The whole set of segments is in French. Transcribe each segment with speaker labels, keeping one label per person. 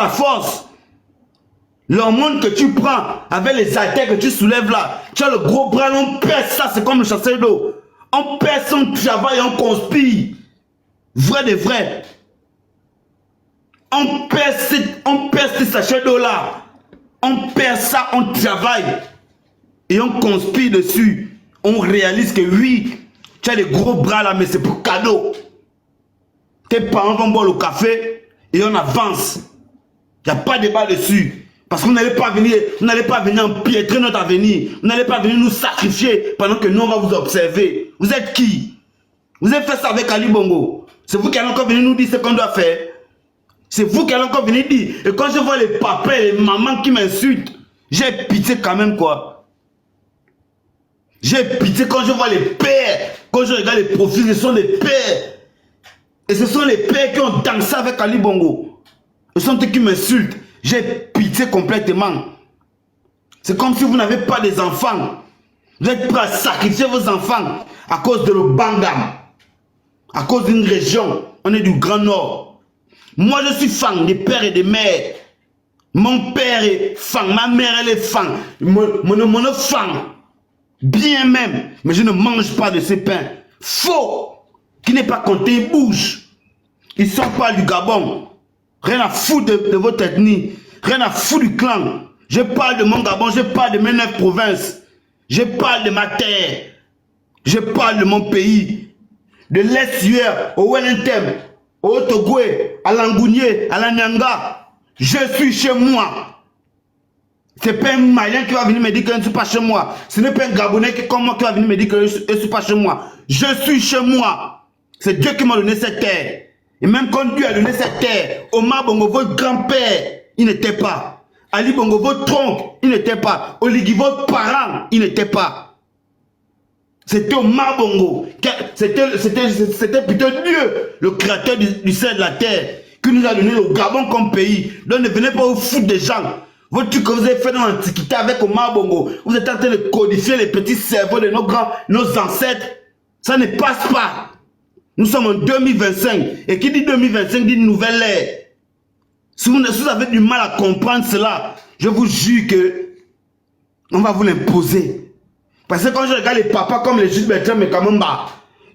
Speaker 1: la force. L'hormone que tu prends avec les haltères que tu soulèves là, tu as le gros bras, on pèse ça, c'est comme le chasseur d'eau. On pèse son travail, on conspire. Vrai de vrai. On pèse ces sachets d'eau là. On pèse ça, on travaille. Et on conspire dessus. On réalise que oui, tu as des gros bras là, mais c'est pour cadeau. Tes parents vont boire le café et on avance. Il n'y a pas de débat dessus. Parce que vous n'allez pas venir empiétrer notre avenir. Vous n'allez pas venir nous sacrifier pendant que nous on va vous observer. Vous êtes qui? Vous avez fait ça avec Ali Bongo. C'est vous qui allez encore venir nous dire ce qu'on doit faire. C'est vous qui allez encore venir dire. Et quand je vois les papas et les mamans qui m'insultent, j'ai pitié quand même quoi. J'ai pitié quand je vois les pères. Quand je regarde les profils, ce sont des pères. Et ce sont les pères qui ont dansé avec Ali Bongo. Ce sont eux qui m'insultent. J'ai pitié complètement. C'est comme si vous n'avez pas des enfants. Vous êtes prêts à sacrifier vos enfants à cause de l'Obangam. À cause d'une région. On est du Grand Nord. Moi, je suis fan des pères et des mères. Mon père est fan. Ma mère, elle est fan. Mon fan. Bien même. Mais je ne mange pas de ces pains. Faux. Qui n'est pas compté, il bouge. Ils sont pas du Gabon. Rien à foutre de votre ethnie. Rien à foutre du clan. Je parle de mon Gabon. Je parle de mes 9 provinces. Je parle de ma terre. Je parle de mon pays. De l'Est-Hier au Wellington, au Otogoué, à Langounier, à la Nyanga. Je suis chez moi. Ce n'est pas un Malien qui va venir me dire que je ne suis pas chez moi. Ce n'est pas un Gabonais comme moi qui va venir me dire que je ne suis pas chez moi. Je suis chez moi. C'est Dieu qui m'a donné cette terre. Et même quand Dieu a donné cette terre, Omar Bongo, votre grand-père, il n'était pas. Ali Bongo, votre oncle, il n'était pas. Oligui, votre parent, il n'était pas. C'était Omar Bongo. C'était plutôt Dieu, le créateur du ciel et de la terre, qui nous a donné le Gabon comme pays. Donc ne venez pas vous foutre des gens. Votre truc que vous avez fait dans l'Antiquité avec Omar Bongo, vous êtes en train de codifier les petits cerveaux de nos ancêtres. Ça ne passe pas. Nous sommes en 2025. Et qui dit 2025 dit nouvelle ère. Si vous avez du mal à comprendre cela, je vous jure que on va vous l'imposer. Parce que quand je regarde les papas comme les Jules Bertrand et Kamamba,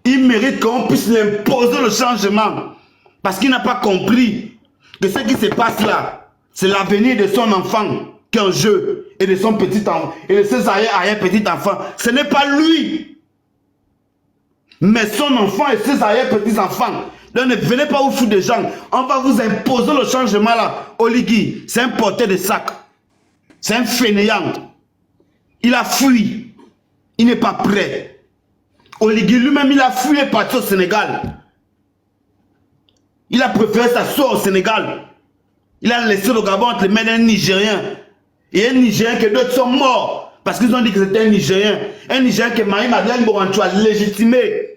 Speaker 1: ils méritent qu'on puisse l'imposer le changement. Parce qu'il n'a pas compris que ce qui se passe là, c'est l'avenir de son enfant qui est en jeu. Et de son petit enfant. Et de ses arrière-petits enfants. Ce n'est pas lui. Mais son enfant et ses arrière-petits-enfants. Donc ne venez pas vous foutre des gens. On va vous imposer le changement là. Oligui, c'est un porteur de sac. C'est un fainéant. Il a fui. Il n'est pas prêt. Oligui lui-même, il a fui et parti au Sénégal. Il a préféré s'asseoir au Sénégal. Il a laissé le Gabon entre les mains d'un Nigérien. Et un Nigérien que d'autres sont morts. Parce qu'ils ont dit que c'était un Nigérien. Un Nigérien que Marie-Madeleine Borancho a légitimé.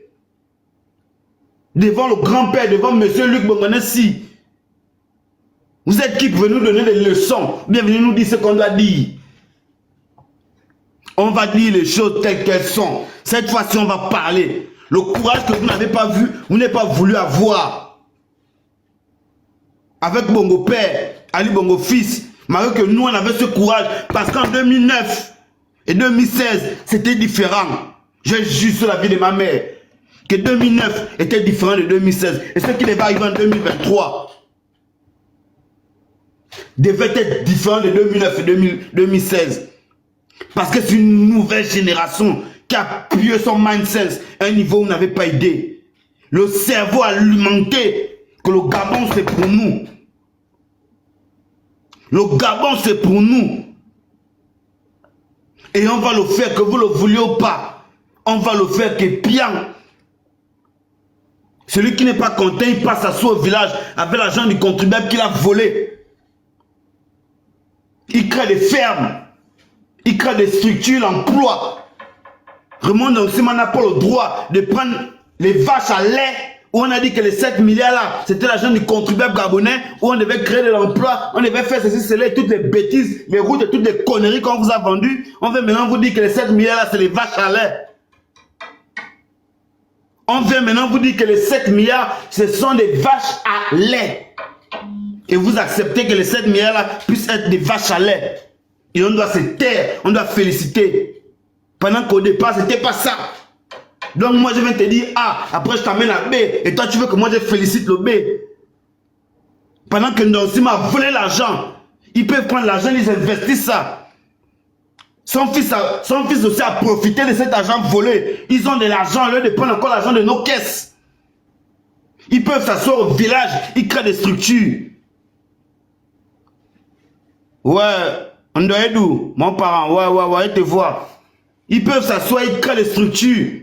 Speaker 1: Devant le grand-père, devant M. Luc Bongonessi. Vous êtes qui pour nous donner des leçons? Bienvenue nous dire ce qu'on doit dire. On va dire les choses telles qu'elles sont. Cette fois-ci, on va parler. Le courage que vous n'avez pas vu, vous n'avez pas voulu avoir. Avec Bongo Père, Ali Bongo Fils, malgré que nous, on avait ce courage. Parce qu'en 2009 et 2016, c'était différent. J'ai juste sur la vie de ma mère. Que 2009 était différent de 2016. Et ce qui devait arriver en 2023 devait être différent de 2009 et 2016. Parce que c'est une nouvelle génération qui a appuyé son mindset à un niveau où on n'avait pas idée. Le cerveau alimenté que le Gabon c'est pour nous. Le Gabon c'est pour nous. Et on va le faire que vous le vouliez ou pas. On va le faire que bien. Celui qui n'est pas content, il passe à soi au village avec l'argent du contribuable qu'il a volé. Il crée des fermes. Il crée des structures, l'emploi. Raymond Ndongsima n'a pas le droit de prendre les vaches à lait où on a dit que les 7 milliards là, c'était l'argent du contribuable gabonais où on devait créer de l'emploi, on devait faire ceci, cela, toutes les bêtises, les routes et toutes les conneries qu'on vous a vendues. On veut maintenant vous dire que les 7 milliards là, c'est les vaches à lait. On vient maintenant vous dire que les 7 milliards, ce sont des vaches à lait. et vous acceptez que les 7 milliards là puissent être des vaches à lait. Et on doit se taire, on doit féliciter. Pendant qu'au départ, c'était pas ça. Donc moi je vais te dire A, après je t'amène à B, et toi tu veux que moi je félicite le B. Pendant que Ndonsim a volé l'argent, ils peuvent prendre l'argent, ils investissent ça. Son fils aussi a profité de cet argent volé. Ils ont de l'argent, au lieu de prendre encore l'argent de nos caisses. Ils peuvent s'asseoir au village, ils créent des structures. Ouais, on doit être où? Mon parent, ouais, te voir. Ils peuvent s'asseoir, ils créent des structures.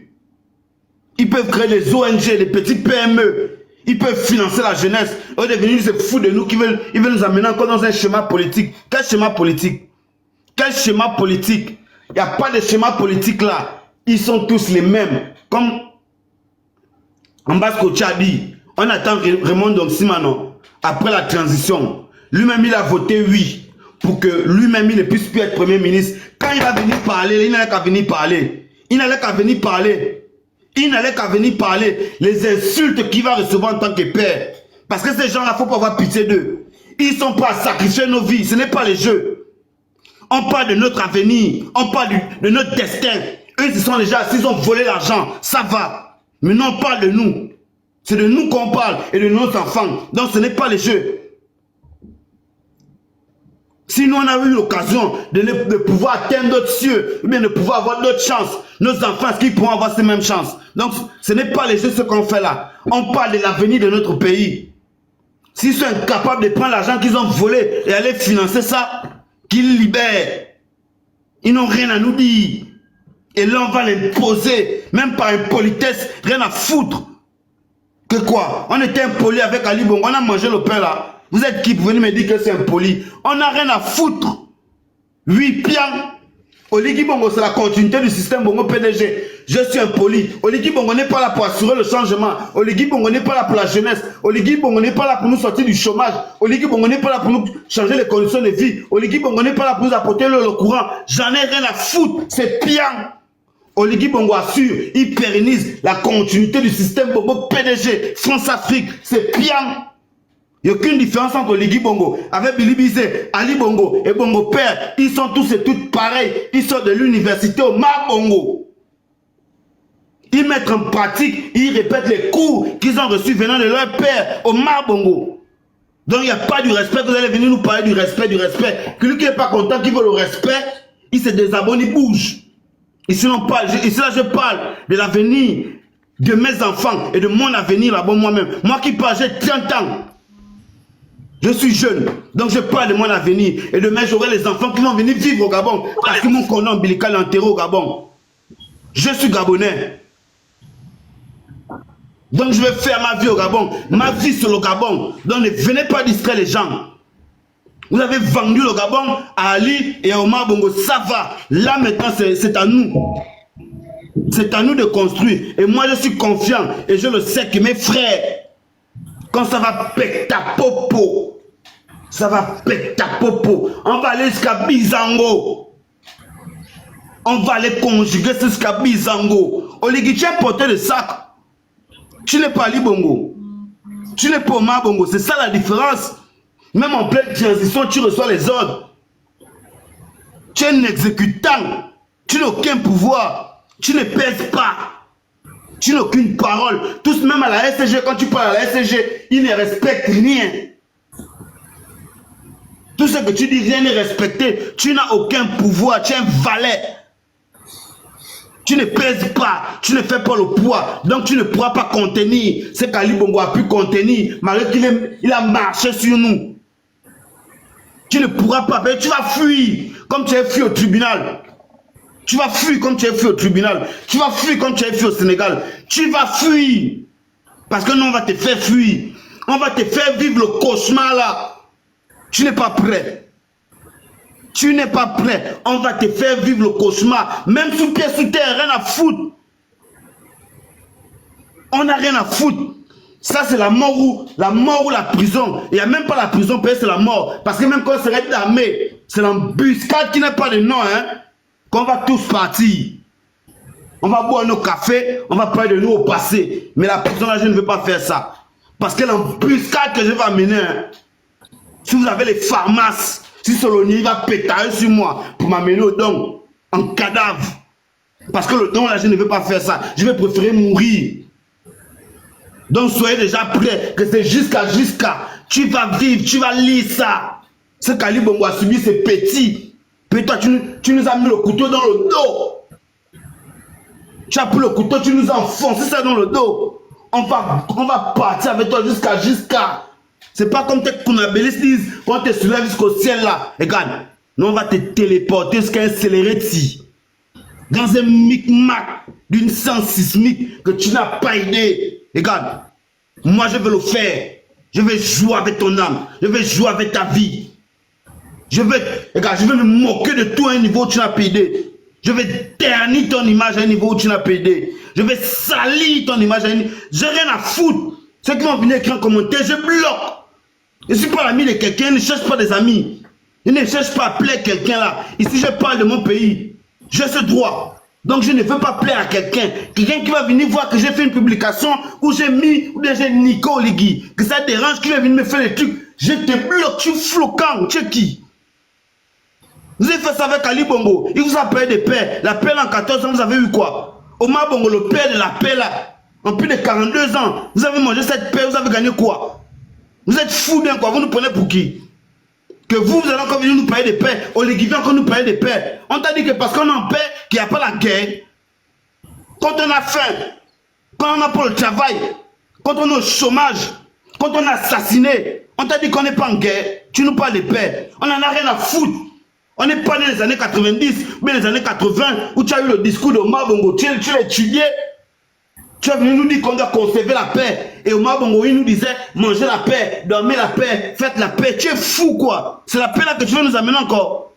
Speaker 1: Ils peuvent créer des ONG, des petits PME. Ils peuvent financer la jeunesse. Au devenir, ils se foutent de nous, ils veulent nous amener encore dans un schéma politique. Quel schéma politique? Quel schéma politique? Il n'y a pas de schéma politique là. Ils sont tous les mêmes. Comme Ambasco a dit, on attend Raymond Ndonsim après la transition. Lui-même, il a voté oui pour que lui-même, il ne puisse plus être Premier ministre. Quand il va venir parler, il n'allait qu'à venir parler. Il n'allait qu'à venir parler. Il n'allait qu'à venir parler. Les insultes qu'il va recevoir en tant que père. Parce que ces gens-là, il ne faut pas avoir pitié d'eux. Ils sont prêts à sacrifier nos vies. Ce n'est pas les jeux. On parle de notre avenir. On parle de notre destin. Eux, ils sont déjà, s'ils ont volé l'argent, ça va. Mais non, on parle de nous. C'est de nous qu'on parle et de nos enfants. Donc, ce n'est pas les jeux. Si nous, on a eu l'occasion de pouvoir atteindre d'autres cieux, ou bien de pouvoir avoir d'autres chances, nos enfants, est-ce qu'ils pourront avoir ces mêmes chances? Donc, ce n'est pas les jeux ce qu'on fait là. On parle de l'avenir de notre pays. S'ils sont incapables de prendre l'argent qu'ils ont volé et aller financer ça, qu'ils libèrent. Ils n'ont rien à nous dire. Et là, on va l'imposer, même par impolitesse, rien à foutre. Que quoi? On était impoli avec Ali Bongo, on a mangé le pain là. Vous êtes qui pour venir me dire que c'est impoli? On n'a rien à foutre. Oui, bien. Oligui Bongo, c'est la continuité du système Bongo PDG. Je suis impoli. Oligui Bongo n'est pas là pour assurer le changement. Oligui Bongo n'est pas là pour la jeunesse. Oligui Bongo n'est pas là pour nous sortir du chômage. Oligui Bongo n'est pas là pour nous changer les conditions de vie. Oligui Bongo n'est pas là pour nous apporter le courant. J'en ai rien à foutre. C'est bien. Oligui Bongo assure, il pérennise la continuité du système Bongo PDG. France-Afrique, c'est bien. Il n'y a aucune différence entre Oligui Bongo avec Billy Bizet, Ali Bongo et Bongo Père. Ils sont tous et toutes pareils. Ils sortent de l'université au Mar Bongo. Ils mettent en pratique, ils répètent les cours qu'ils ont reçus venant de leur père au Mar Bongo. Donc il n'y a pas du respect. Vous allez venir nous parler du respect, du respect. Celui qui n'est pas content, qui veut le respect, il se désabonne, il bouge. Ici, là, je parle de l'avenir de mes enfants et de mon avenir là-bas moi-même. Moi qui parle, j'ai 30 ans. Je suis jeune, donc je parle de mon avenir. Et demain, j'aurai les enfants qui vont venir vivre au Gabon. Parce que mon cordon ombilical est enterré au Gabon. Je suis Gabonais. Donc je vais faire ma vie au Gabon. Ma vie sur le Gabon. Donc ne venez pas distraire les gens. Vous avez vendu le Gabon à Ali et à Omar Bongo. Ça va. Là maintenant, c'est à nous. C'est à nous de construire. Et moi, je suis confiant. Et je le sais que mes frères, quand ça va péter ta popo, ça va péter ta popo. On va aller jusqu'à Bizango. On va aller conjuguer jusqu'à Bizango. Oligui, tu as porté le sac. Tu n'es pas Ali Bongo. Tu n'es pas Omar Bongo. C'est ça la différence. Même en pleine transition, tu reçois les ordres. Tu es un exécutant. Tu n'as aucun pouvoir. Tu ne pèses pas. Tu n'as aucune parole. Tous, même à la SCG, quand tu parles à la SCG, ils ne respectent rien. Tout ce que tu dis, rien n'est respecté. Tu n'as aucun pouvoir. Tu es un valet. Tu ne pèses pas. Tu ne fais pas le poids. Donc tu ne pourras pas contenir ce qu'Ali Bongo a pu contenir, malgré qu'il a marché sur nous. Tu ne pourras pas. Tu vas fuir comme tu es fui au tribunal. Tu vas fuir comme tu es fui au tribunal. Tu vas fuir comme tu es fui au Sénégal. Tu vas fuir. Parce que nous, on va te faire fuir. On va te faire vivre le cauchemar là. Tu n'es pas prêt. Tu n'es pas prêt. On va te faire vivre le cauchemar. Même sous pied, sous terre, rien à foutre. On n'a rien à foutre. Ça, c'est la mort ou la prison. Il n'y a même pas la prison, c'est la mort. Parce que même quand on serait armé, c'est l'embuscade qui n'a pas de nom, hein. Qu'on va tous partir. On va boire nos cafés, on va parler de nous au passé. Mais la prison là, je ne veux pas faire ça. Parce que l'embuscade que je vais amener, hein, Si vous avez les pharmaces, si Soloni va pétailler sur moi pour m'amener au don en cadavre. Parce que le don là, je ne veux pas faire ça. Je vais préférer mourir. Donc soyez déjà prêts que c'est jusqu'à. Tu vas vivre, tu vas lire ça. Ce qu'Ali Bongo a subi, c'est petit. Puis toi, tu nous as mis le couteau dans le dos. Tu as pris le couteau, tu nous as enfoncé ça dans le dos. On va partir avec toi jusqu'à. C'est pas comme tes Kounabélis disent, quand tu te soulèves jusqu'au ciel là. Regarde, nous on va te téléporter jusqu'à un céléréti. Dans un micmac d'une sens sismique que tu n'as pas idée. Regarde, moi je vais le faire. Je vais jouer avec ton âme. Je vais jouer avec ta vie. Je vais me moquer de toi à un niveau où tu n'as pas idée. Je vais ternir ton image à un niveau où tu n'as pas idée. Je vais salir ton image à un niveau. J'ai rien à foutre. Ceux qui vont venir écrire un commentaire, je bloque. Je ne suis pas l'ami de quelqu'un, je ne cherche pas des amis. Je ne cherche pas à plaire quelqu'un là. Ici, je parle de mon pays. J'ai ce droit. Donc, je ne veux pas plaire à quelqu'un. Quelqu'un qui va venir voir que j'ai fait une publication où j'ai mis, ou bien j'ai niqué Oligui. Que ça dérange, qui va venir me faire des trucs. Je te bloque, tu es flocant. Tu es qui? Vous avez fait ça avec Ali Bongo. Il vous a payé des paix. La paix en 14 ans, vous avez eu quoi? Omar Bongo, le père de la paix là. En plus de 42 ans, vous avez mangé cette paix, vous avez gagné quoi? Vous êtes fous bien quoi, vous nous prenez pour qui? Que vous allez encore venir nous payer des paix. Oligui vient encore nous payer des paix. On t'a dit que parce qu'on est en paix, qu'il n'y a pas la guerre. Quand on a faim, quand on n'a pas le travail, quand on est au chômage, quand on est assassiné, on t'a dit qu'on n'est pas en guerre. Tu nous parles de paix. On n'en a rien à foutre. On n'est pas dans les années 90, mais les années 80, où tu as eu le discours de Omar Bongo. Tu l'as étudié. Tu es venu nous dire qu'on doit conserver la paix. Et Omar Bongo, il nous disait, mangez la paix, dormez la paix, faites la paix. Tu es fou quoi. C'est la paix là que tu veux nous amener encore.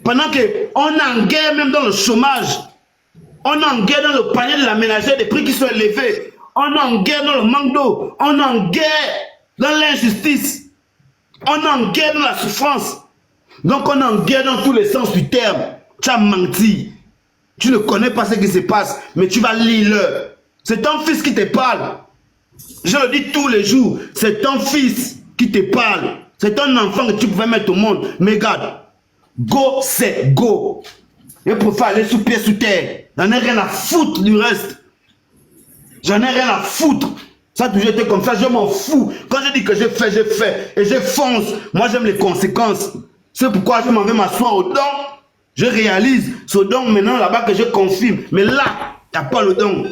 Speaker 1: Pendant qu'on est en guerre même dans le chômage. On est en guerre dans le panier de la ménagère, des prix qui sont élevés. On est en guerre dans le manque d'eau. On est en guerre dans l'injustice. On est en guerre dans la souffrance. Donc on est en guerre dans tous les sens du terme. Tu as menti. Tu ne connais pas ce qui se passe, mais tu vas lire-le. C'est ton fils qui te parle. Je le dis tous les jours. C'est ton fils qui te parle. C'est ton enfant que tu pouvais mettre au monde. Mais regarde, go, c'est go. Je préfère aller sous pied, sous terre. J'en ai rien à foutre du reste. J'en ai rien à foutre. Ça a toujours été comme ça, je m'en fous. Quand je dis que j'ai fait, j'ai fait. Et je fonce. Moi, j'aime les conséquences. C'est pourquoi je m'en vais m'asseoir au don. Je réalise ce don maintenant là-bas que je confirme. Mais là, il n'y a pas le don.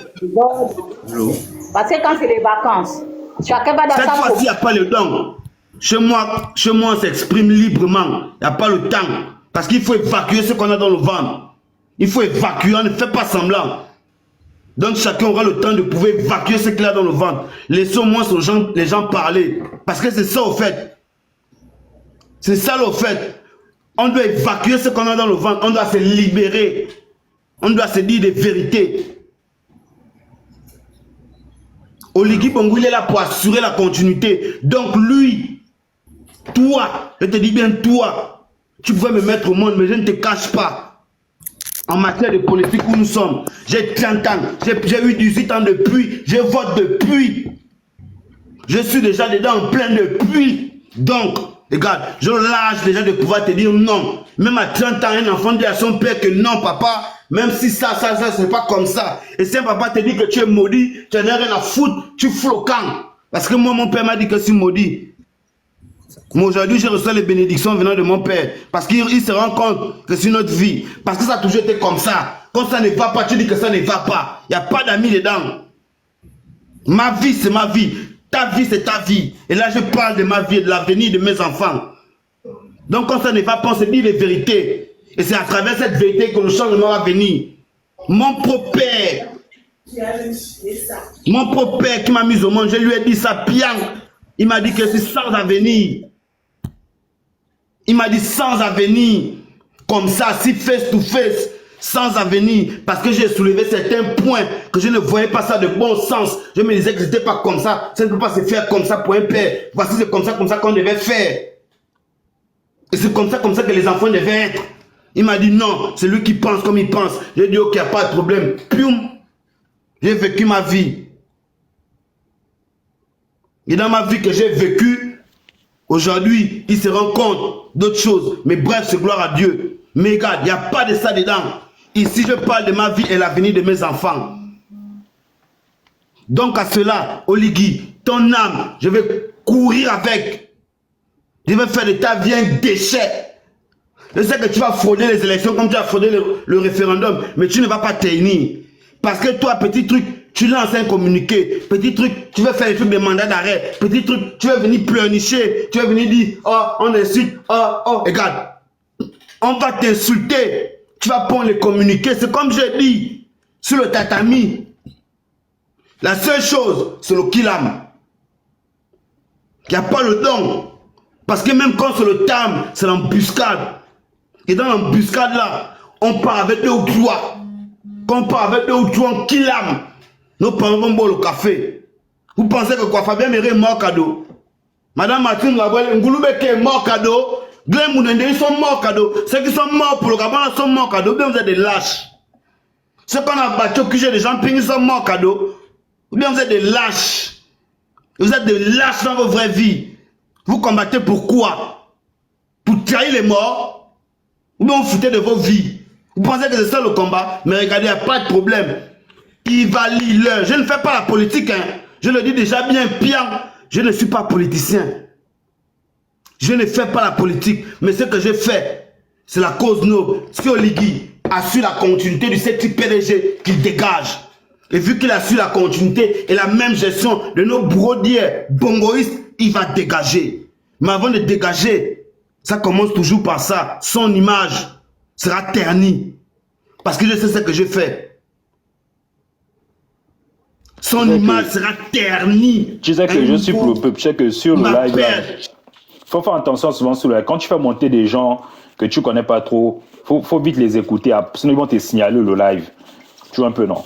Speaker 2: Parce que quand c'est les vacances, chacun va dans
Speaker 1: cette fois-ci, il n'y a pas le don. Chez moi, on s'exprime librement. Il n'y a pas le temps. Parce qu'il faut évacuer ce qu'on a dans le ventre. Il faut évacuer, on ne fait pas semblant. Donc chacun aura le temps de pouvoir évacuer ce qu'il a dans le ventre. Laissons-moi les gens parler. Parce que c'est ça au fait. C'est ça au fait. On doit évacuer ce qu'on a dans le ventre. On doit se libérer. On doit se dire des vérités. Oligui Bongo, il est là pour assurer la continuité. Donc lui, toi, je te dis bien toi, tu pouvais me mettre au monde, mais je ne te cache pas. En matière de politique où nous sommes, j'ai 30 ans, j'ai eu 18 ans depuis, je vote depuis. Je suis déjà dedans en plein depuis. Donc, regarde, je lâche déjà de pouvoir te dire non. Même à 30 ans, un enfant dit à son père que non, papa, même si ça, c'est pas comme ça. Et si un papa te dit que tu es maudit, tu n'as rien à foutre, tu es flocant. Parce que moi, mon père m'a dit que je suis maudit. Mais aujourd'hui, je reçois les bénédictions venant de mon père. Parce qu'il se rend compte que c'est notre vie. Parce que ça a toujours été comme ça. Quand ça ne va pas, tu dis que ça ne va pas. Il n'y a pas d'amis dedans. Ma vie, c'est ma vie. Ta vie, c'est ta vie. Et là, je parle de ma vie et de l'avenir de mes enfants. Donc, quand ça ne va pas, on se dit les vérités. Et c'est à travers cette vérité que le changement va venir. Mon propre père qui m'a mis au monde, je lui ai dit ça bien. Il m'a dit que c'est sans avenir. Il m'a dit sans avenir. Comme ça, si face to face, sans avenir. Parce que j'ai soulevé certains points que je ne voyais pas ça de bon sens. Je me disais que c'était pas comme ça. Ça ne peut pas se faire comme ça pour un père. Voici c'est comme ça qu'on devait faire. Et c'est comme ça que les enfants devaient être. Il m'a dit non, c'est lui qui pense comme il pense. J'ai dit ok, il n'y a pas de problème. Pium, j'ai vécu ma vie. Et dans ma vie que j'ai vécue, Aujourd'hui, il se rend compte d'autres choses. Mais bref, c'est gloire à Dieu. Mais regarde, il n'y a pas de ça dedans. Ici, je parle de ma vie et l'avenir de mes enfants. Donc à cela, Oligui, ton âme, je vais courir avec. Je vais faire de ta vie un déchet. Je sais que tu vas frauder les élections comme tu as fraudé le référendum, mais tu ne vas pas tenir. Parce que toi, petit truc, tu lances un communiqué. Petit truc, tu veux faire des trucs de mandat d'arrêt. Petit truc, tu veux venir pleurnicher. Tu veux venir dire, oh, on insulte, oh, regarde. On va t'insulter. Tu vas prendre les communiqués. C'est comme je dis, sur le tatami. La seule chose, c'est le kilam. Il n'y a pas le don. Parce que même quand c'est le tam, c'est l'embuscade. Et dans l'embuscade là, on part avec 2 ou 3. Quand on part avec 2 ou 3, on kilam. Nos parents vont boire le café. Vous pensez que quoi, Fabien Méré est mort cadeau? Madame Martine Labouelle, Ngouloubeke est mort cadeau. Glenn Mounende, ils sont morts cadeau. Ceux qui sont morts pour le Gabon sont morts cadeau. Bien vous êtes des lâches. Ceux qu'on a battu au QG des gens, ils sont morts cadeau. Ou bien vous êtes des lâches. Vous êtes des lâches dans vos vraies vies. Vous combattez pourquoi? Pour trahir les morts? Ou bien vous foutez de vos vies? Vous pensez que c'est ça le combat? Mais regardez, il n'y a pas de problème. Il va lire. Je ne fais pas la politique. Hein. Je le dis déjà bien, Pierre. Je ne suis pas politicien. Je ne fais pas la politique. Mais ce que je fais, c'est la cause noble. Si Oligui assure la continuité du CETI PDG qu'il dégage. Et vu qu'il assure la continuité et la même gestion de nos bourreaux d'hier, bongoïstes, il va dégager. Mais avant de dégager, ça commence toujours par ça. Son image sera ternie. Parce que je sais ce que je fais. Son image sera ternie.
Speaker 3: Tu sais que je suis pour le peuple. Tu sais que sur le live, il faut faire attention souvent sur le live. Quand tu fais monter des gens que tu ne connais pas trop, faut vite les écouter. Sinon, ils vont te signaler le live. Tu vois un peu, non?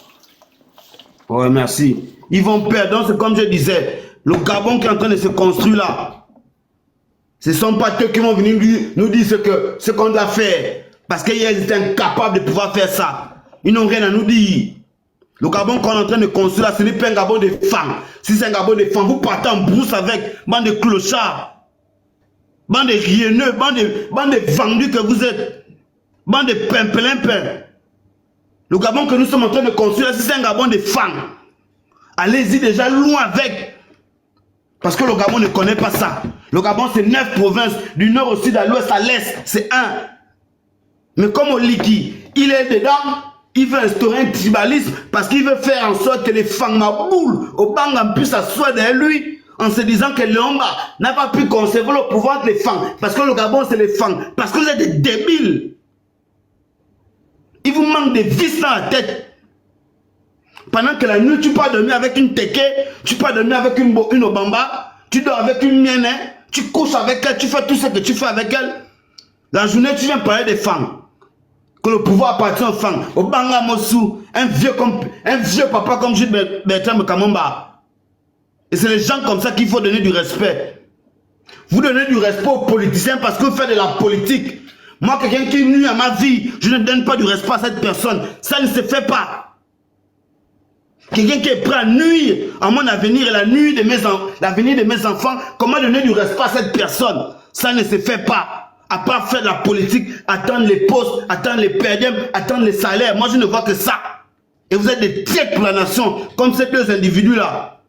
Speaker 1: Ouais, merci. Ils vont perdre. Donc, c'est comme je disais, le Gabon qui est en train de se construire là, ce ne sont pas eux qui vont venir nous dire ce qu'on doit faire. Parce qu'ils étaient incapables de pouvoir faire ça. Ils n'ont rien à nous dire. Le Gabon qu'on est en train de construire là, ce n'est pas un Gabon de femmes. Si c'est un Gabon de femmes, vous partez en brousse avec bande de clochards, bande de rienneux, bande de vendus que vous êtes, bande de pimpelimpins. Le Gabon que nous sommes en train de construire, si c'est un Gabon de femmes, allez-y déjà loin avec. Parce que le Gabon ne connaît pas ça. Le Gabon, c'est 9 provinces, du nord au sud, à l'ouest, à l'est, c'est 1. Mais comme Oligui, il est dedans, il veut instaurer un tribalisme parce qu'il veut faire en sorte que les Fangmaboul, au Bangam, puissent s'asseoir derrière lui en se disant que Léomba n'a pas pu conserver le pouvoir des Fang. Parce que le Gabon, c'est les Fang. Parce que vous êtes des débiles. Il vous manque des vis dans la tête. Pendant que la nuit, tu peux dormir avec une teke, tu peux dormir avec une obamba, tu dors avec une mienne, tu couches avec elle, tu fais tout ce que tu fais avec elle. La journée, tu viens parler des femmes. Que le pouvoir appartient aux femmes. Au Banga Mossou, un vieux papa comme Jules Bertrand Kamamba. Et c'est les gens comme ça qu'il faut donner du respect. Vous donnez du respect aux politiciens parce que vous faites de la politique. Moi, quelqu'un qui est nuit à ma vie, je ne donne pas du respect à cette personne. Ça ne se fait pas. Quelqu'un qui est prêt à nuire à mon avenir et l'avenir de mes enfants, comment donner du respect à cette personne? Ça ne se fait pas. À part faire de la politique, attendre les postes, attendre les perdièmes, attendre les salaires. Moi, je ne vois que ça. Et vous êtes des traites pour la nation, comme ces 2 individus-là.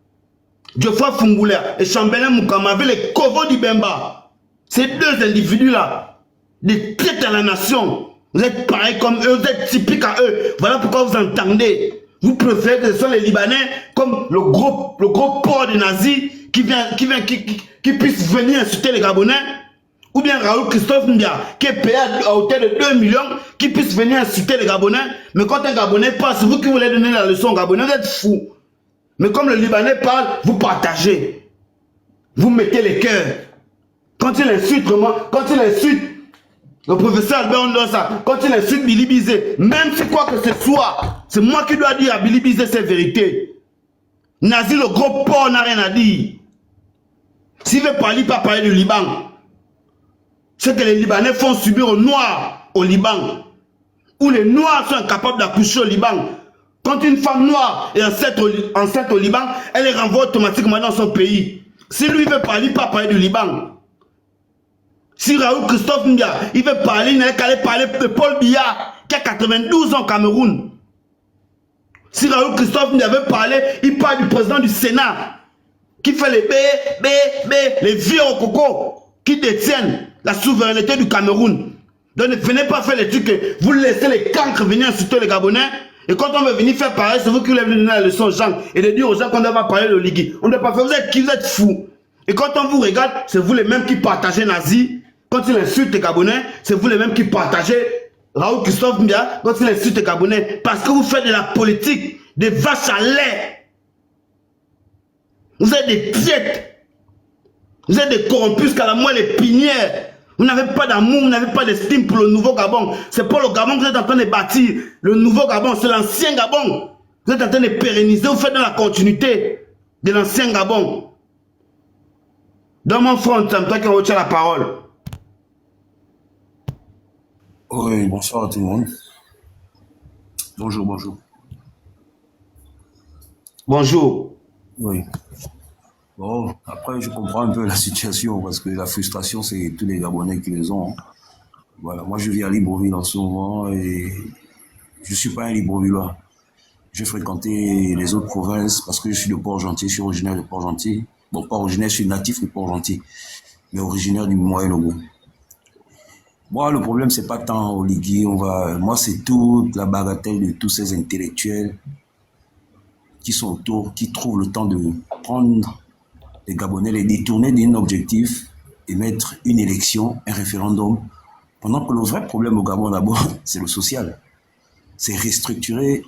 Speaker 1: Geoffroy Fungoulé et Chambelin Moukama avec les Kovo d'Ibemba. Ces 2 individus-là, des traites à la nation. Vous êtes pareil comme eux, vous êtes typiques à eux. Voilà pourquoi vous entendez. Vous préférez que ce soit les Libanais comme le gros port des nazis qui puissent venir insulter les Gabonais. Ou bien Raoul Christophe Ndia, qui est payé à hauteur de 2 millions, qui puisse venir insulter les Gabonais. Mais quand un Gabonais parle, c'est vous qui voulez donner la leçon aux Gabonais, vous êtes fous. Mais comme le Libanais parle, vous partagez. Vous mettez les cœurs. Quand il insulte le professeur Albert Ondosa, quand il insulte Billy Bizet, même si quoi que ce soit, c'est moi qui dois dire à Billy Bizet ces vérités. Nazi, le gros porc, n'a rien à dire. S'il veut parler, il peut parler du Liban. Ce que les Libanais font subir aux Noirs au Liban, où les Noirs sont incapables d'accoucher au Liban. Quand une femme noire est enceinte au Liban, elle est renvoyée automatiquement dans son pays. Si lui veut parler, il peut parler du Liban. Si Raoul Christophe Mbia, il veut parler, il n'a qu'à aller parler de Paul Biya, qui a 92 ans au Cameroun. Si Raoul Christophe Mbia veut parler, il parle du président du Sénat, qui fait les vieux au coco, qui détiennent la souveraineté du Cameroun. Donc ne venez pas faire les trucs que vous laissez les cancres venir insulter les Gabonais. Et quand on veut venir faire pareil, c'est vous qui voulez donner la leçon aux gens et de dire aux gens qu'on ne doit pas parler de Ligui. On ne doit pas faire, vous êtes qui, vous êtes fous. Et quand on vous regarde, c'est vous les mêmes qui partagez Nazi. Quand il insulte les Gabonais, c'est vous les mêmes qui partagez Raoul Christophe Mbia quand il insulte les Gabonais. Parce que vous faites de la politique, des vaches à lait. Vous êtes des piètres. Vous êtes des corrompus jusqu'à la moelle épinière. Vous n'avez pas d'amour, vous n'avez pas d'estime pour le nouveau Gabon. C'est pas le Gabon que vous êtes en train de bâtir. Le nouveau Gabon, c'est l'ancien Gabon. Vous êtes en train de pérenniser, vous faites dans la continuité de l'ancien Gabon. Dans mon front, c'est toi qui retient la parole.
Speaker 4: Oui, bonsoir à tout le monde. Bonjour, bonjour.
Speaker 1: Bonjour.
Speaker 4: Oui. Bon, après, je comprends un peu la situation parce que la frustration, c'est tous les Gabonais qui les ont. Voilà, moi, je vis à Libreville en ce moment et je ne suis pas un Librevillois. J'ai fréquenté les autres provinces parce que je suis de Port-Gentil, je suis originaire de Port-Gentil. Bon, pas originaire, je suis natif de Port-Gentil, mais originaire du Moyen-Ogo. Moi, le problème, c'est pas tant au Ligui, moi, c'est toute la bagatelle de tous ces intellectuels qui sont autour, qui trouvent le temps de prendre les Gabonais, les détourner d'un objectif et mettre une élection, un référendum, pendant que le vrai problème au Gabon, d'abord, c'est le social. C'est restructurer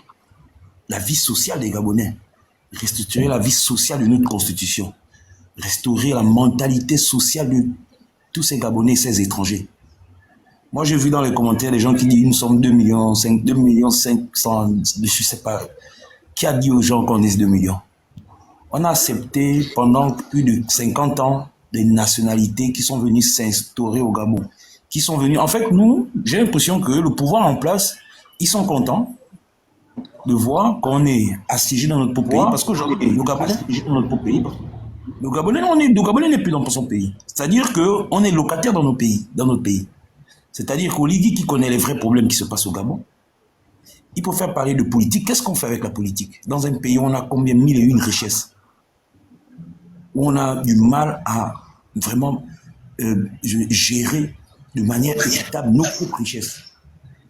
Speaker 4: la vie sociale des Gabonais, restructurer la vie sociale de notre constitution, restaurer la mentalité sociale de tous ces Gabonais et ces étrangers. Moi, j'ai vu dans les commentaires des gens qui disent nous sommes 2 millions 500, je sais pas. Qui a dit aux gens qu'on est 2 millions? On a accepté pendant plus de 50 ans des nationalités qui sont venues s'instaurer au Gabon. Qui sont venus. En fait, nous, j'ai l'impression que le pouvoir en place, ils sont contents de voir qu'on est assiégé dans notre pays. Parce qu'aujourd'hui, le Gabonais est assiégé dans notre pays. Le Gabonais n'est plus dans son pays. C'est-à-dire qu'on est locataire dans notre pays. C'est-à-dire qu'au Ligui qui connaît les vrais problèmes qui se passent au Gabon, il faut faire parler de politique. Qu'est-ce qu'on fait avec la politique? Dans un pays où on a combien 1001 richesses, où on a du mal à vraiment gérer de manière équitable nos propres richesses.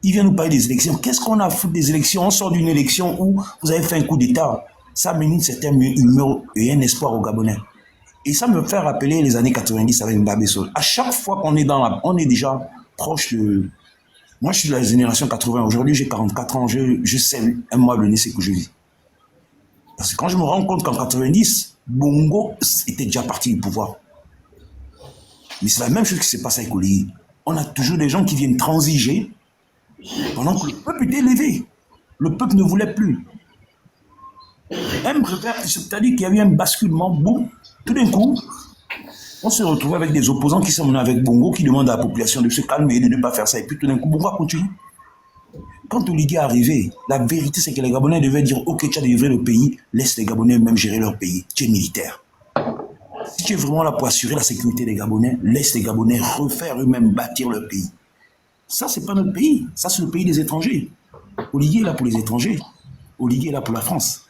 Speaker 4: Il vient nous parler des élections. Qu'est-ce qu'on a foutu des élections? On sort d'une élection où vous avez fait un coup d'État. Ça mène une certaine humeur et un espoir aux Gabonais. Et ça me fait rappeler les années 90 avec Mbabé Sol. À chaque fois qu'on est on est déjà proche de... Moi, je suis de la génération 80. Aujourd'hui, j'ai 44 ans. Je sais un mois donné ce que je vis. Parce que quand je me rends compte qu'en 90, Bongo était déjà parti du pouvoir. Mais c'est la même chose qui s'est passé avec Oligui. On a toujours des gens qui viennent transiger pendant que le peuple était élevé. Le peuple ne voulait plus. C'est-à-dire qu'il y a eu un basculement. Boum, tout d'un coup, on se retrouve avec des opposants qui sont venus avec Bongo, qui demandent à la population de se calmer, de ne pas faire ça. Et puis tout d'un coup, Bongo a continué. Quand Oligui est arrivé, la vérité c'est que les Gabonais devaient dire « Ok, tu as livré le pays, laisse les Gabonais eux-mêmes gérer leur pays. Tu es militaire. Si tu es vraiment là pour assurer la sécurité des Gabonais, laisse les Gabonais refaire eux-mêmes bâtir leur pays. » Ça, c'est pas notre pays. Ça, c'est le pays des étrangers. Oligui est là pour les étrangers. Oligui est là pour la France.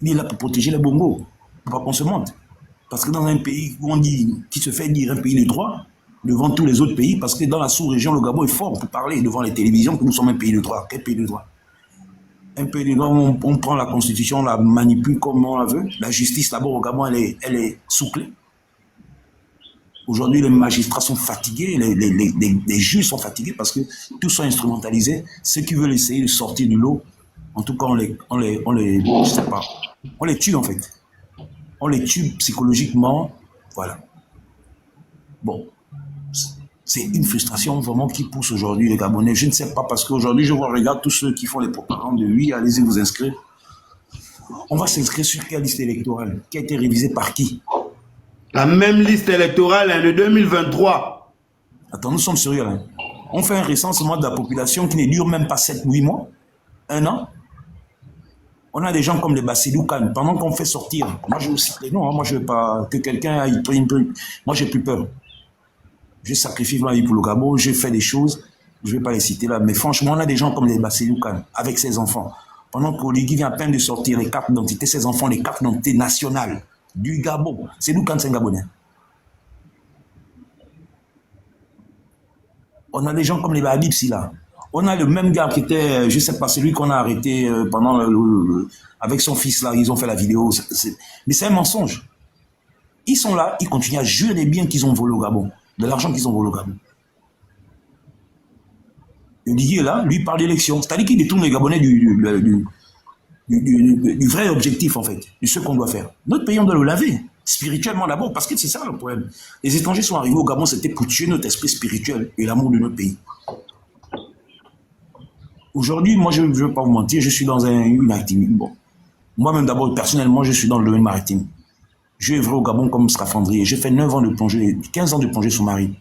Speaker 4: Il est là pour protéger les Bongo, pour pas qu'on se monte. Parce que dans un pays où on dit, qui se fait dire un pays de droit, devant tous les autres pays, parce que dans la sous-région, le Gabon est fort pour parler devant les télévisions que nous sommes un pays de droit. Quel pays de droit? Un pays de droit où on prend la constitution, on la manipule comme on la veut. La justice, d'abord, au Gabon, elle est souclée. Aujourd'hui, les magistrats sont fatigués, les juges sont fatigués parce que tous sont instrumentalisés. Ceux qui veulent essayer de sortir du lot, en tout cas, je sais pas, on les tue en fait. On les tue psychologiquement, voilà. Bon, c'est une frustration vraiment qui pousse aujourd'hui les Gabonais. Je ne sais pas, parce qu'aujourd'hui, je regarde tous ceux qui font les propagandes de oui, allez-y vous inscrire. On va s'inscrire sur quelle liste électorale? Qui a été révisée par qui?
Speaker 1: La même liste électorale de 2023.
Speaker 4: Attends, nous sommes sérieux là. On fait un recensement de la population qui ne dure même pas 7-8 mois, 1 an. On a des gens comme les Bassidou Kane. Pendant qu'on fait sortir, moi je vous cite les noms, moi je ne veux pas que quelqu'un aille prendre un peu. Moi j'ai plus peur. J'ai sacrifié ma vie pour le Gabon, j'ai fait des choses, je ne vais pas les citer là, mais franchement, on a des gens comme les Bassirou Kane, avec ses enfants. Pendant qu'Oligui vient à peine de sortir les cartes d'identité, ses enfants, les cartes d'identité nationales du Gabon. C'est nous quand c'est un Gabonais. On a des gens comme les Babibsi là. On a le même gars qui était, je ne sais pas, c'est lui qu'on a arrêté pendant avec son fils là, ils ont fait la vidéo. Mais c'est un mensonge. Ils sont là, ils continuent à jurer des biens qu'ils ont volés au Gabon, de l'argent qu'ils ont volé au Gabon. Oligui est là, lui parle d'élection. C'est-à-dire qu'il détourne les Gabonais du vrai objectif en fait, de ce qu'on doit faire. Notre pays, on doit le laver, spirituellement d'abord, parce que c'est ça le problème. Les étrangers sont arrivés au Gabon, c'était pour tuer notre esprit spirituel et l'amour de notre pays. Aujourd'hui, moi, je ne veux pas vous mentir, je suis dans une activité. Bon. Moi-même, d'abord, personnellement, je suis dans le domaine maritime. Je œuvre au Gabon comme scaphandrier. J'ai fait 9 ans de plongée, 15 ans de plongée sous-marine.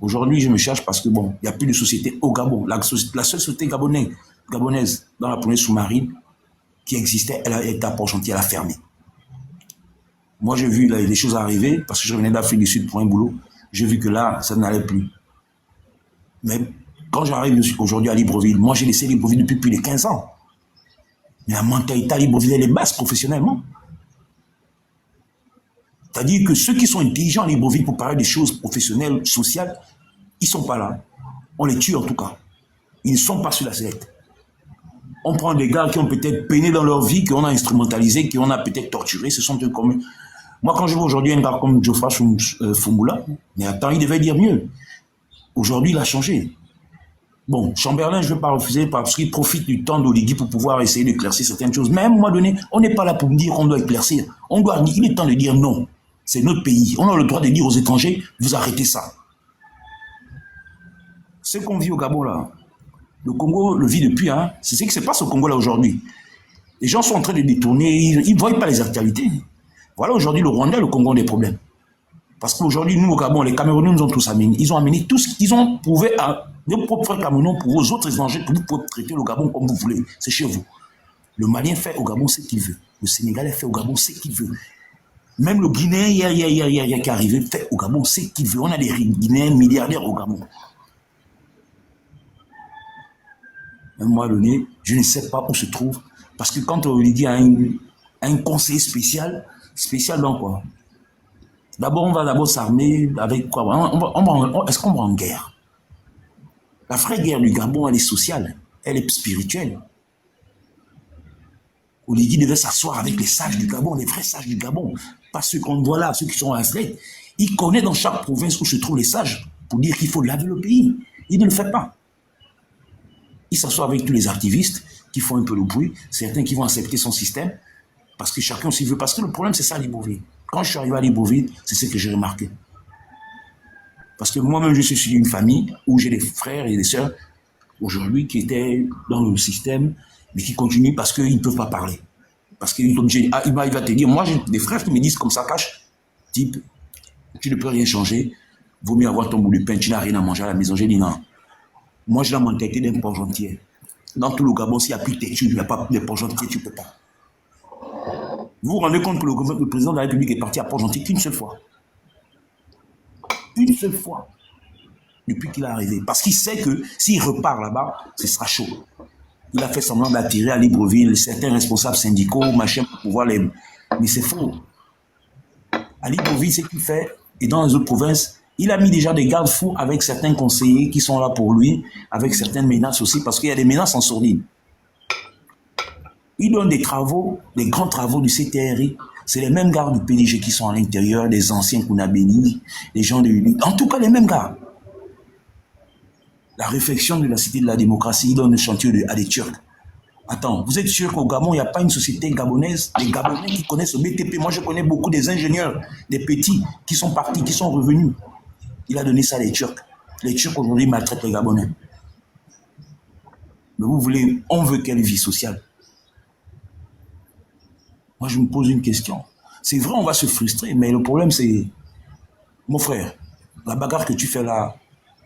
Speaker 4: Aujourd'hui, je me cherche parce que, bon, il n'y a plus de société au Gabon. La seule société gabonaise dans la plongée sous-marine qui existait, elle était à Port-Gentil, elle a fermé. Moi, j'ai vu les choses arriver parce que je revenais d'Afrique du Sud pour un boulot. J'ai vu que là, ça n'allait plus. Mais quand j'arrive aujourd'hui à Libreville, moi, j'ai laissé Libreville depuis plus de 15 ans. Mais la mentalité à Libreville, elle est basse professionnellement. C'est-à-dire que ceux qui sont intelligents à Libreville pour parler des choses professionnelles, sociales, ils ne sont pas là. On les tue en tout cas. Ils ne sont pas sur la sellette. On prend des gars qui ont peut-être peiné dans leur vie, qu'on a instrumentalisé, qu'on a peut-être torturé. Ce sont eux comme... Moi, quand je vois aujourd'hui un gars comme Geoffroy Fumula, mais attends, il devait dire mieux. Aujourd'hui, il a changé. Bon, Chamberlain, je ne vais pas refuser parce qu'il profite du temps d'Oligui pour pouvoir essayer d'éclaircir certaines choses. Mais à un moment donné, on n'est pas là pour dire qu'on doit éclaircir. Il est temps de dire non. C'est notre pays. On a le droit de dire aux étrangers, vous arrêtez ça. Ce qu'on vit au Gabon là, le Congo le vit depuis, hein. C'est ce qui se passe au Congo là aujourd'hui. Les gens sont en train de détourner, ils ne voient pas les actualités. Voilà aujourd'hui le Rwanda et le Congo ont des problèmes. Parce qu'aujourd'hui, nous au Gabon, les Camerounais nous ont tous amenés. Ils ont amené tout ce qu'ils ont prouvé à nos propres Camerounais pour aux autres étrangers que vous pouvez traiter le Gabon comme vous voulez. C'est chez vous. Le Malien fait au Gabon ce qu'il veut. Le Sénégalais fait au Gabon ce qu'il veut. Même le Guinéen, hier, qui est arrivé, fait au Gabon ce qu'il veut. On a des Guinéens milliardaires au Gabon. À un moment donné, je ne sais pas où se trouve. Parce que quand Oligui a un conseiller spécial dans quoi? D'abord, on va d'abord s'armer avec quoi? Est-ce qu'on va en guerre? La vraie guerre du Gabon, elle est sociale, elle est spirituelle. Oligui devait s'asseoir avec les sages du Gabon, les vrais sages du Gabon. Pas ceux qu'on voit là, ceux qui sont à Aslet. Il connaît dans chaque province où se trouvent les sages pour dire qu'il faut laver le pays. Il ne le fait pas. Il s'assoit avec tous les activistes qui font un peu le bruit, certains qui vont accepter son système, parce que chacun s'y veut. Parce que le problème, c'est ça à Libreville. Quand je suis arrivé à Libreville, c'est ce que j'ai remarqué. Parce que moi-même, je suis issu d'une famille où j'ai des frères et des sœurs, aujourd'hui, qui étaient dans le système, mais qui continuent parce qu'ils ne peuvent pas parler. Parce qu'il va te dire, moi, j'ai des frères qui me disent comme ça, cache, type, tu ne peux rien changer, vaut mieux avoir ton bout de pain, tu n'as rien à manger à la maison. J'ai dit non. Moi, j'ai la mentalité d'un Port-Gentil. Dans tout le Gabon, s'il n'y a plus de têtu, il n'y a pas de Port-Gentil, tu ne peux pas. Vous vous rendez compte que le président de la République est parti à Port-Gentil qu'une seule fois. Une seule fois. Depuis qu'il est arrivé. Parce qu'il sait que s'il repart là-bas, ce sera chaud. Il a fait semblant d'attirer à Libreville certains responsables syndicaux, machin, pour pouvoir les... Mais c'est faux. À Libreville, ce qu'il fait, et dans les autres provinces, il a mis déjà des garde-fous avec certains conseillers qui sont là pour lui, avec certaines menaces aussi, parce qu'il y a des menaces en sourdine. Il donne des travaux, des grands travaux du CTRI. C'est les mêmes gars du PDG qui sont à l'intérieur, des anciens Kounabeni, des gens de... En tout cas, les mêmes gars. La réflexion de la cité de la démocratie, il donne le chantier à des Turcs. Attends, vous êtes sûr qu'au Gabon, il n'y a pas une société gabonaise, des Gabonais qui connaissent le BTP? Moi, je connais beaucoup des ingénieurs, des petits, qui sont partis, qui sont revenus. Il a donné ça à les Turcs. Les Turcs, aujourd'hui, maltraitent les Gabonais. Mais vous voulez, on veut quelle vie sociale? Moi, je me pose une question. C'est vrai, on va se frustrer, mais le problème, c'est... Mon frère, la bagarre que tu fais là,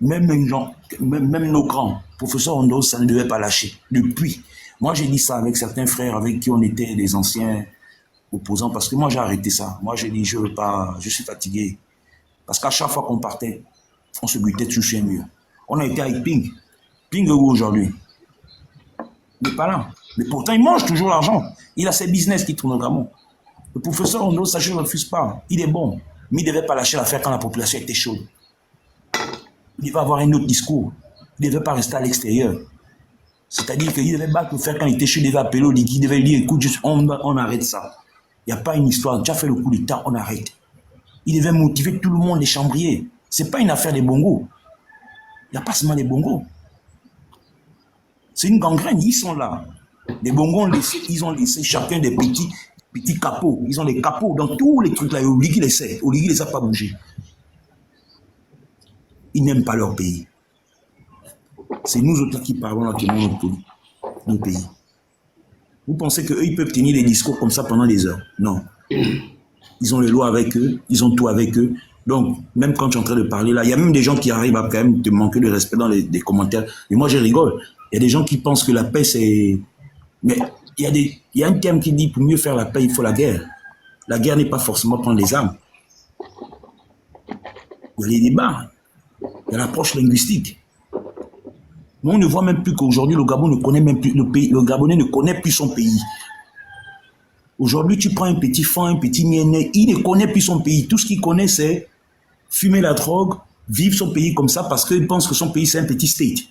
Speaker 4: même nos grands, professeur Ondos, ça ne devait pas lâcher. Depuis. Moi, j'ai dit ça avec certains frères avec qui on était des anciens opposants, parce que moi, j'ai arrêté ça. Moi, j'ai dit, je veux pas, je suis fatigué. Parce qu'à chaque fois qu'on partait, On se butait toujours sur un mur. On a été avec Ping. Ping est où aujourd'hui? Il n'est pas là. Mais pourtant, il mange toujours l'argent. Il a ses business qui tournent au Gabon. Le professeur Ondo, ça je ne refuse pas. Il est bon. Mais il ne devait pas lâcher l'affaire quand la population était chaude. Il devait avoir un autre discours. Il ne devait pas rester à l'extérieur. C'est-à-dire qu'il devait battre le fer quand il était chaud, il devait appeler Oligui, il devait lui dire, écoute, on arrête ça. Il n'y a pas une histoire. Tu as fait le coup d'État, on arrête. Il devait motiver tout le monde, les chambriers. Ce n'est pas une affaire des bongos. Il n'y a pas seulement les bongos. C'est une gangrène, ils sont là. Les bongos, ils ont laissé chacun des petits capots. Ils ont des capots dans tous les trucs là. Oligui les sait. Oligui les a pas bougé. Ils n'aiment pas leur pays. C'est nous autres qui parlons là qui aimons notre pays. Vous pensez qu'eux, ils peuvent tenir des discours comme ça pendant des heures? Non. Ils ont les lois avec eux, ils ont tout avec eux. Donc, même quand tu es en train de parler là, il y a même des gens qui arrivent à quand même te manquer de respect dans les commentaires. Et moi, je rigole. Il y a des gens qui pensent que la paix, c'est... Mais il y a un terme qui dit, pour mieux faire la paix, il faut la guerre. La guerre n'est pas forcément prendre les armes. Il y a les débats. Il y a l'approche linguistique. Mais on ne voit même plus qu'aujourd'hui, le Gabon ne connaît même plus le pays. Le Gabonais ne connaît plus son pays. Aujourd'hui, tu prends un petit fan, un petit niainé, il ne connaît plus son pays. Tout ce qu'il connaît, c'est fumer la drogue, vivre son pays comme ça parce qu'il pense que son pays, c'est un petit state.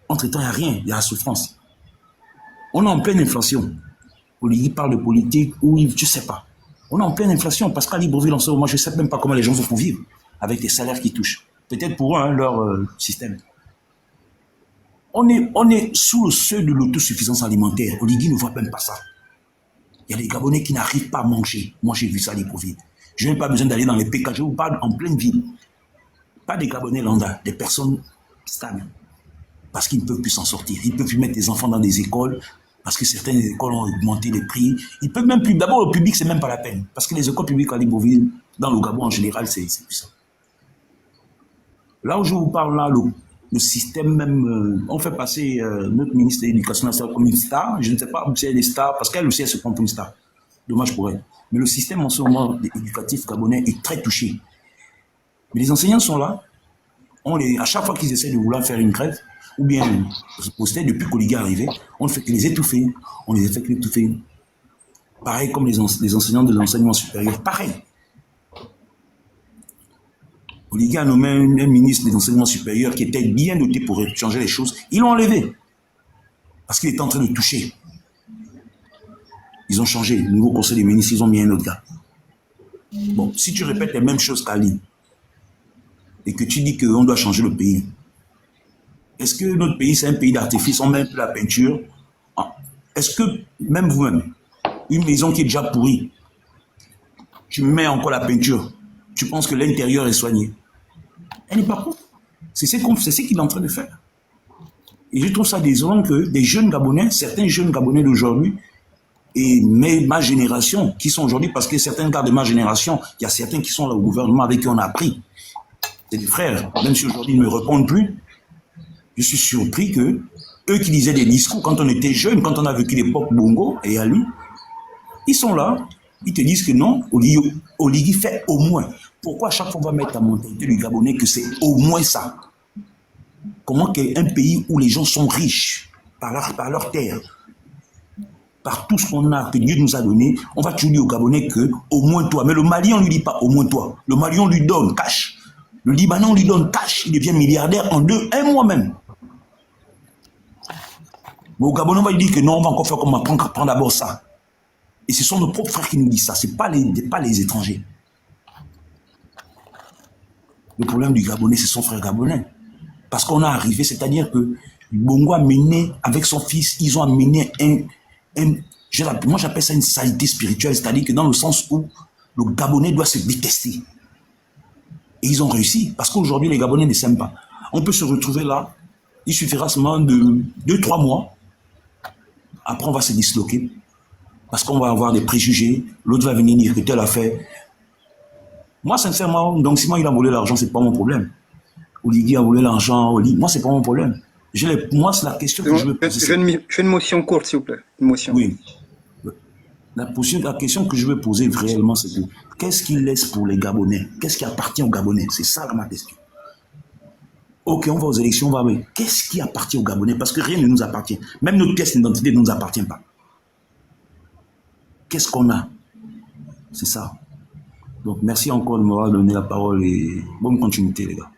Speaker 4: Entre-temps, il n'y a rien, il y a la souffrance. On est en pleine inflation. Oligui parle de politique, ou je ne sais pas. On est en pleine inflation parce qu'à Libreville, en ce moment, je ne sais même pas comment les gens vont pour vivre avec les salaires qu'ils touchent. Peut-être pour eux, hein, leur système. On est sous le seuil de l'autosuffisance alimentaire. Oligui ne voit même pas ça. Il y a des Gabonais qui n'arrivent pas à manger. Moi, j'ai vu ça à Libreville. Je n'ai pas besoin d'aller dans les PK. Je vous parle en pleine ville. Pas des Gabonais lambda, des personnes stables. Parce qu'ils ne peuvent plus s'en sortir. Ils ne peuvent plus mettre des enfants dans des écoles. Parce que certaines écoles ont augmenté les prix. Ils peuvent même plus. D'abord, le public, c'est même pas la peine. Parce que les écoles publiques à Libreville, dans le Gabon en général, c'est plus ça. Là où je vous parle, là, le système même, on fait passer notre ministre de l'Éducation nationale comme une star. Je ne sais pas si elle est star, parce qu'elle aussi, elle se prend pour une star. Dommage pour elle. Mais le système en ce moment éducatif gabonais est très touché. Mais les enseignants sont là. À chaque fois qu'ils essaient de vouloir faire une grève, ou bien se poster depuis qu'Oligui est arrivé, on ne fait que les étouffer. On les fait que les étouffer. Pareil comme les enseignants de l'enseignement supérieur. Pareil. Oligui a nommé un ministre des enseignements supérieurs qui était bien doté pour changer les choses. Ils l'ont enlevé. Parce qu'il était en train de toucher. Ils ont changé. Le nouveau conseil des ministres, ils ont mis un autre gars. Bon, si tu répètes les mêmes choses qu'Ali, et que tu dis qu'on doit changer le pays, est-ce que notre pays, c'est un pays d'artifice, on met la peinture? Est-ce que, même vous-même, une maison qui est déjà pourrie, tu mets encore la peinture, tu penses que l'intérieur est soigné? Elle n'est pas propre. C'est ce qu'il est en train de faire. Et je trouve ça désolant que des jeunes Gabonais, certains jeunes Gabonais d'aujourd'hui, et ma génération, qui sont aujourd'hui, parce que certains gars de ma génération, il y a certains qui sont là au gouvernement avec qui on a appris. C'est des frères, même si aujourd'hui ils ne me répondent plus. Je suis surpris que eux qui disaient des discours quand on était jeunes, quand on a vécu l'époque Bongo et Ali, ils sont là, ils te disent que non, Oligui fait au moins. Pourquoi à chaque fois on va mettre la mentalité du Gabonais que c'est au moins ça? Comment qu'un pays où les gens sont riches par leur terre, par tout ce qu'on a, que Dieu nous a donné, on va toujours dire au Gabonais que au moins toi. Mais le Malien, on ne lui dit pas au moins toi. Le Malien, on lui donne cash. Le Libanais, on lui donne cash. Il devient milliardaire en un mois même. Mais au Gabon, on va lui dire que non, on va encore faire comme prendre d'abord ça. Et ce sont nos propres frères qui nous disent ça, ce n'est pas les étrangers. Le problème du Gabonais, c'est son frère Gabonais. Parce qu'on a arrivé, c'est-à-dire que Bongo a mené, avec son fils, ils ont amené moi j'appelle ça une saleté spirituelle, c'est-à-dire que dans le sens où le Gabonais doit se détester. Et ils ont réussi, parce qu'aujourd'hui, les Gabonais ne s'aiment pas. On peut se retrouver là, il suffira seulement de 2-3 mois. Après, on va se disloquer. Parce qu'on va avoir des préjugés. L'autre va venir dire que tel a fait. Moi, sincèrement, donc si moi il a volé l'argent, c'est pas mon problème. Oligui a volé l'argent, moi, c'est pas mon problème. Moi, c'est la question que je veux poser.
Speaker 5: Je fais une motion courte, s'il vous plaît. Une motion.
Speaker 4: Oui. La question que je veux poser réellement, c'est que qu'est-ce qu'il laisse pour les Gabonais? Qu'est-ce qui appartient aux Gabonais? C'est ça ma question. Ok, on va aux élections, on va, mais qu'est-ce qui appartient aux Gabonais? Parce que rien ne nous appartient. Même notre pièce d'identité ne nous appartient pas. Qu'est-ce qu'on a? C'est ça. Donc, merci encore de m'avoir donné la parole et bonne continuité, les gars.